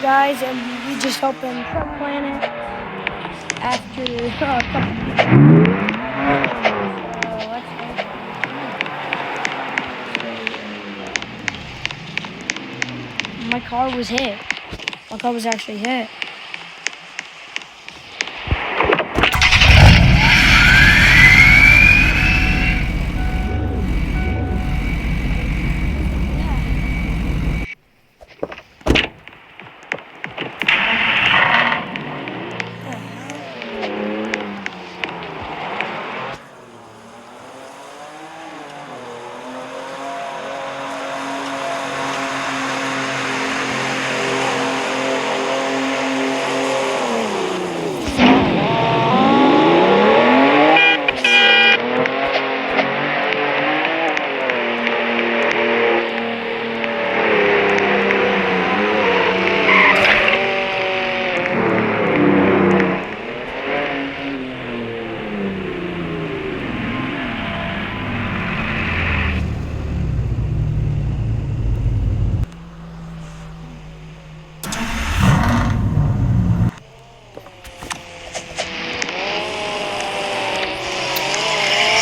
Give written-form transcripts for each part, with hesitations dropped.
guys, and we just opened Truck Planet after a couple. Let's open. My car was hit. My car was actually hit.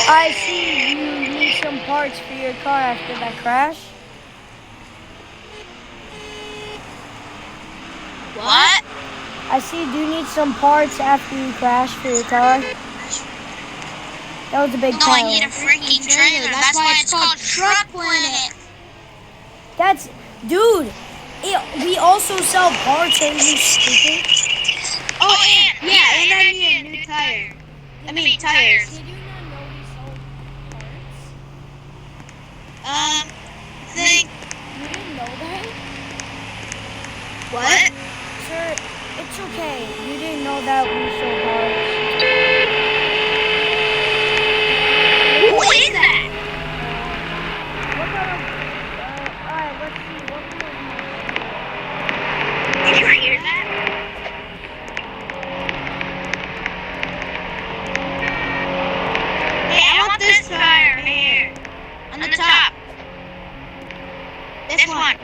I see you need some parts for your car after that crash. What? I see you do need some parts after you crashed for your car. That was a big No, pile. I need a freaking trailer. That's why it's called Truck Planet. That's, dude, we also sell parts. Are you stupid? Oh, and I need a new tire. I mean, tires. Did you not know we sold parts? I think. You didn't know that? What? Sir, it's okay. You didn't know that we sold parts. Who is that? What kind of, alright, let's see. What was Did you hear that? Hey, I want this tire right here. On the top. This one.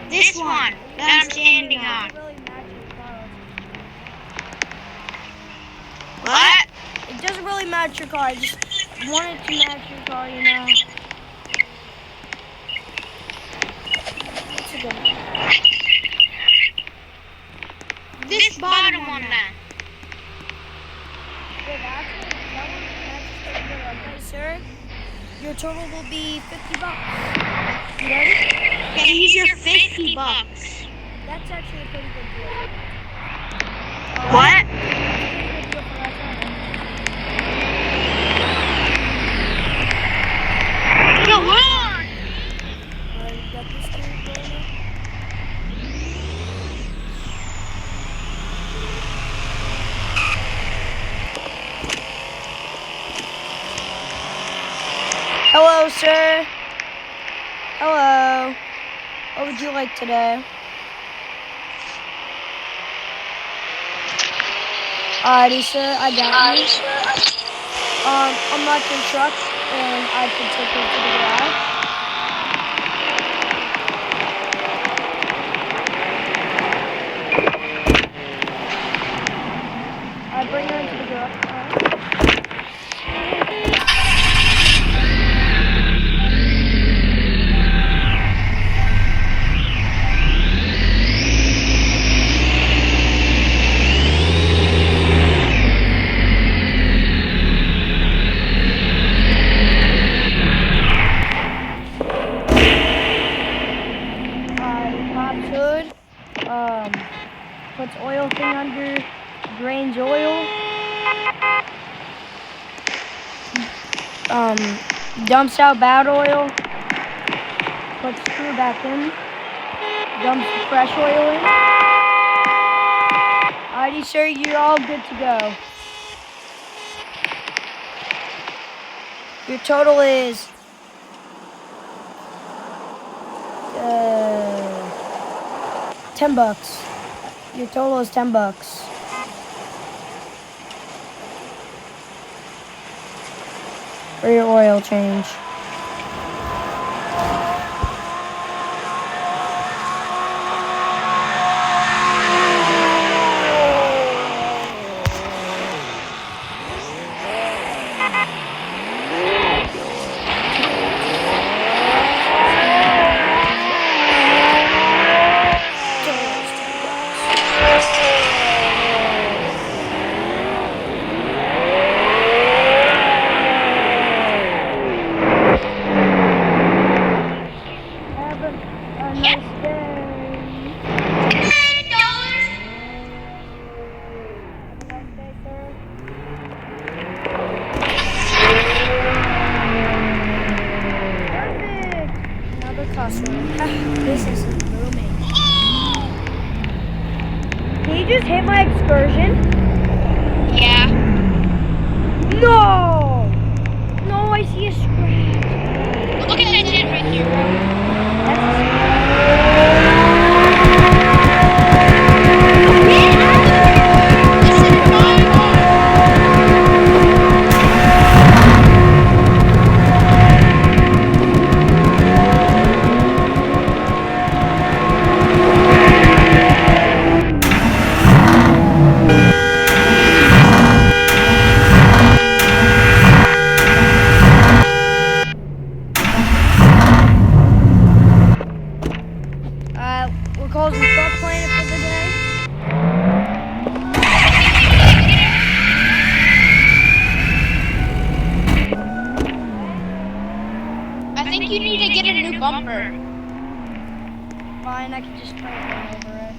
This one that I'm standing on. What? It doesn't really match your car. I just wanted to match your car, you know. What's it going? This bottom one then. Okay, sir. Your total will be $50. You ready? Okay, here's your $50. That's actually a pretty good deal. What? Come on! Alright, you got this thing going now? Hello, sir. Hello. What would you like today? Alrighty, sir. I got you. Unlock your truck, and I can take it to the garage. I bring her into the garage. Pops hood. Puts oil thing under. Drains oil. Dumps out bad oil. Puts screw back in. Dumps the fresh oil in. Alrighty, sir, you're all good to go. Your total is $10. Your total is $10. For your oil change. you just hit my excursion? Yeah. No! No, I see a scratch. Look at that dent right here. This is my home. We're closing truck playing for the day. I think you need to get a new bumper. Fine, I can just try to run over it.